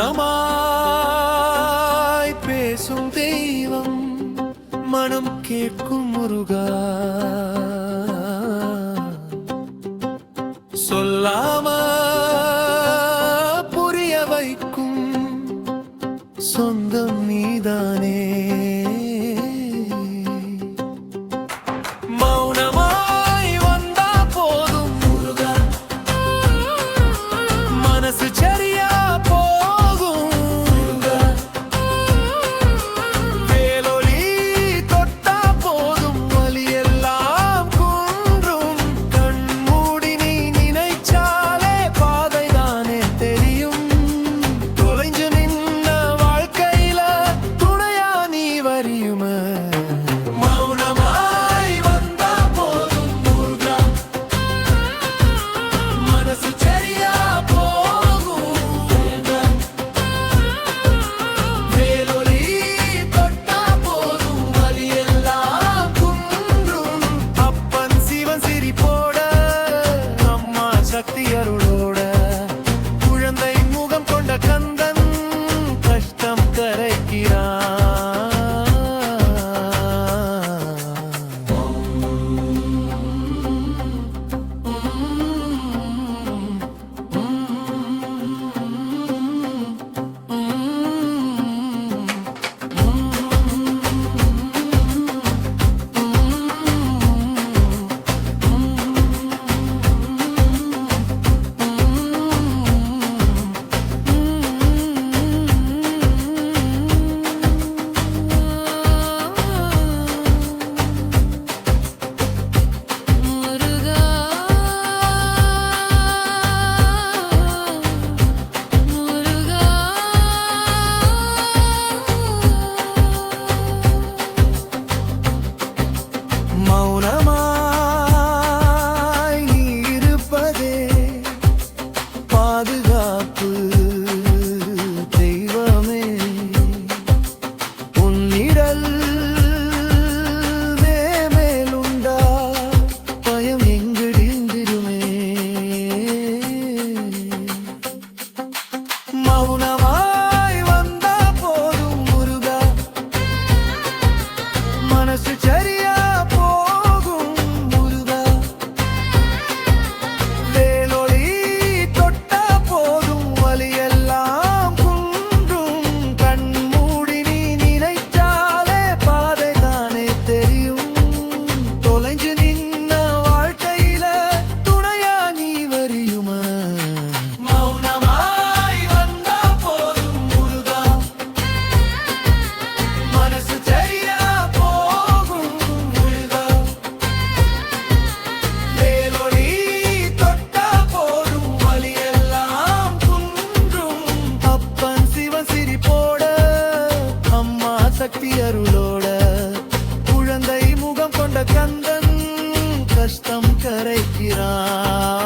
மௌனமாய் பேசும் தெய்வம் மனம் கேட்கும் முருகா சொல்லாம புரிய வைக்கும் சொந்தம் நீதானே மௌனமாய் வந்தா போதும் முருகா மனசு சரியா போகும் முருகா வேலொலி தொட்டா போதும் வலியெல்லாம் குன்றும் கண் மூடி நீ நினைச்சாலே பாதைதானே தெரியும் தொலைஞ்சு நின்ன வாழ்க்கையில துணையா நீ வரியுமே சக்தி அருளோட குழந்தை முகம் கொண்ட கந்தன் கஷ்டம் கரைக்கிறான் மௌனமாய் நீ இருப்பதே பாதுகாப்பு தெய்வமே உன்னிடல் மேலுண்டா பயம் எங்கிருந்திருமே மௌனமாய் வந்தா போதும் முருகா மனசு சரியா சக்தி அருளோட குழந்தை முகம் கொண்ட கந்தன் கஷ்டம் கரைக்கிறான்